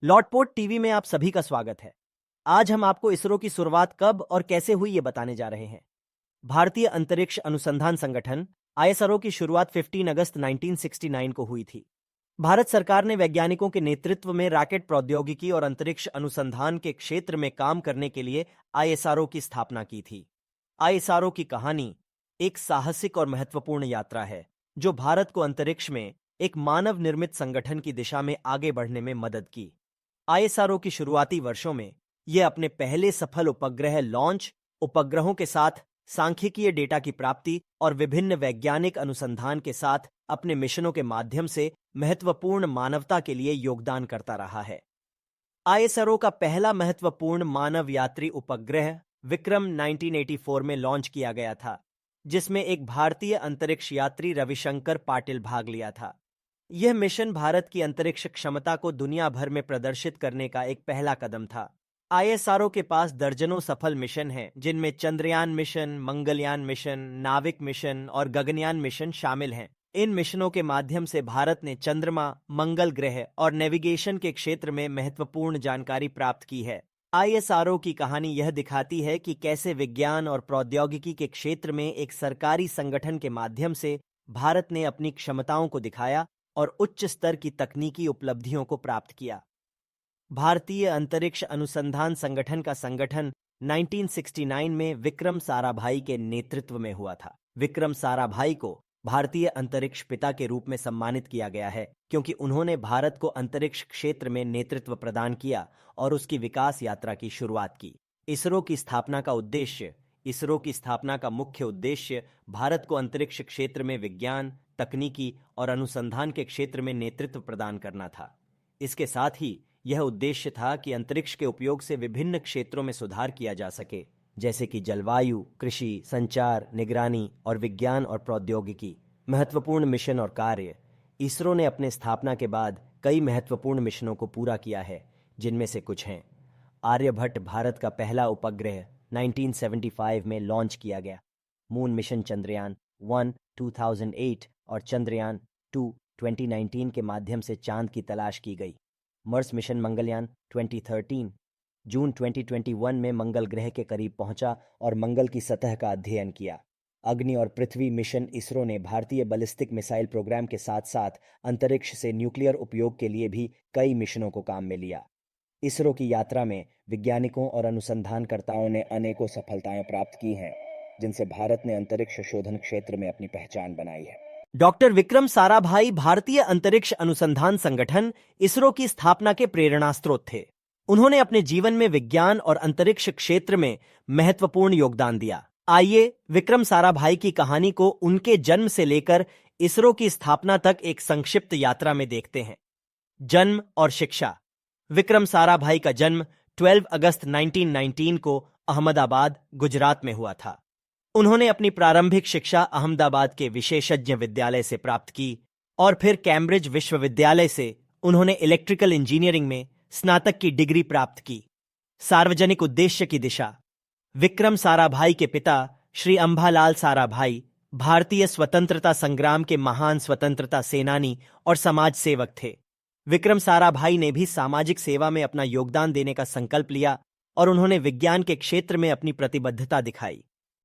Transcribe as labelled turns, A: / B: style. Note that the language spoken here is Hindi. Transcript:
A: लॉटपोट टीवी में आप सभी का स्वागत है। आज हम आपको इसरो की शुरुआत कब और कैसे हुई ये बताने जा रहे हैं। भारतीय अंतरिक्ष अनुसंधान संगठन आईएसआरओ की शुरुआत 15 अगस्त 1969 को हुई थी। भारत सरकार ने वैज्ञानिकों के नेतृत्व में रॉकेट प्रौद्योगिकी और अंतरिक्ष अनुसंधान के क्षेत्र में काम करने के लिए आईएसआरओ की स्थापना की थी। आईएसआरओ की कहानी एक साहसिक और महत्वपूर्ण यात्रा है जो भारत को अंतरिक्ष में एक मानव निर्मित संगठन की दिशा में आगे बढ़ने में मदद की। आईएसआरओ की शुरुआती वर्षों में यह अपने पहले सफल उपग्रह लॉन्च, उपग्रहों के साथ सांख्यिकीय डेटा की प्राप्ति और विभिन्न वैज्ञानिक अनुसंधान के साथ अपने मिशनों के माध्यम से महत्वपूर्ण मानवता के लिए योगदान करता रहा है। आईएसआरओ का पहला महत्वपूर्ण मानव यात्री उपग्रह विक्रम 1984 में लॉन्च किया गया था, जिसमें एक भारतीय अंतरिक्ष यात्री रविशंकर पाटिल भाग लिया था। यह मिशन भारत की अंतरिक्ष क्षमता को दुनिया भर में प्रदर्शित करने का एक पहला कदम था। आईएसआरओ के पास दर्जनों सफल मिशन हैं, जिनमें चंद्रयान मिशन, मंगलयान मिशन, नाविक मिशन और गगनयान मिशन शामिल हैं। इन मिशनों के माध्यम से भारत ने चंद्रमा, मंगल ग्रह और नेविगेशन के क्षेत्र में महत्वपूर्ण जानकारी प्राप्त की है। आईएसआरओ की कहानी यह दिखाती है कि कैसे विज्ञान और प्रौद्योगिकी के क्षेत्र में एक सरकारी संगठन के माध्यम से भारत ने अपनी क्षमताओं को दिखाया और उच्च स्तर की तकनीकी उपलब्धियों को प्राप्त किया। भारतीय अंतरिक्ष अनुसंधान संगठन का संगठन 1969 में विक्रम साराभाई के नेतृत्व में हुआ था। विक्रम साराभाई को भारतीय अंतरिक्ष पिता के रूप में सम्मानित किया गया है, क्योंकि उन्होंने भारत को अंतरिक्ष क्षेत्र में नेतृत्व प्रदान किया और उसकी विकास यात्रा की शुरुआत की। इसरो की स्थापना का मुख्य उद्देश्य भारत को अंतरिक्ष क्षेत्र में विज्ञान, तकनीकी और अनुसंधान के क्षेत्र में नेतृत्व प्रदान करना था। इसके साथ ही यह उद्देश्य था कि अंतरिक्ष के उपयोग से विभिन्न क्षेत्रों में सुधार किया जा सके, जैसे कि जलवायु, कृषि, संचार, निगरानी और विज्ञान और प्रौद्योगिकी। महत्वपूर्ण मिशन और कार्य। इसरो ने अपने स्थापना के बाद कई महत्वपूर्ण मिशनों को पूरा किया है, जिनमें से कुछ हैं। आर्यभट्ट भारत का पहला उपग्रह 1975 में लॉन्च किया गया। मून मिशन चंद्रयान 1 2008 और चंद्रयान 2 2019 के माध्यम से चांद की तलाश की गई। मर्स मिशन मंगलयान 2013 जून 2021 में मंगल ग्रह के करीब पहुंचा और मंगल की सतह का अध्ययन किया। अग्नि और पृथ्वी मिशन इसरो ने भारतीय बैलिस्टिक मिसाइल प्रोग्राम के साथ साथ अंतरिक्ष से न्यूक्लियर उपयोग के लिए भी कई मिशनों को काम में लिया। इसरो की यात्रा में वैज्ञानिकों और अनुसंधानकर्ताओं ने अनेकों सफलताएं प्राप्त की हैं, जिनसे भारत ने अंतरिक्ष शोधन क्षेत्र में अपनी पहचान बनाई है। डॉक्टर विक्रम साराभाई भारतीय अंतरिक्ष अनुसंधान संगठन इसरो की स्थापना के प्रेरणा स्रोत थे। उन्होंने अपने जीवन में विज्ञान और अंतरिक्ष क्षेत्र में महत्वपूर्ण योगदान दिया। आइए विक्रम साराभाई की कहानी को उनके जन्म से लेकर इसरो की स्थापना तक एक संक्षिप्त यात्रा में देखते हैं। जन्म और शिक्षा। विक्रम साराभाई का जन्म 12 अगस्त 1919 को अहमदाबाद, गुजरात में हुआ था। उन्होंने अपनी प्रारंभिक शिक्षा अहमदाबाद के विशेषज्ञ विद्यालय से प्राप्त की और फिर कैम्ब्रिज विश्वविद्यालय से उन्होंने इलेक्ट्रिकल इंजीनियरिंग में स्नातक की डिग्री प्राप्त की। सार्वजनिक उद्देश्य की दिशा। विक्रम साराभाई के पिता श्री अंबालाल साराभाई भारतीय स्वतंत्रता संग्राम के महान स्वतंत्रता सेनानी और समाज सेवक थे। विक्रम साराभाई ने भी सामाजिक सेवा में अपना योगदान देने का संकल्प लिया और उन्होंने विज्ञान के क्षेत्र में अपनी प्रतिबद्धता दिखाई।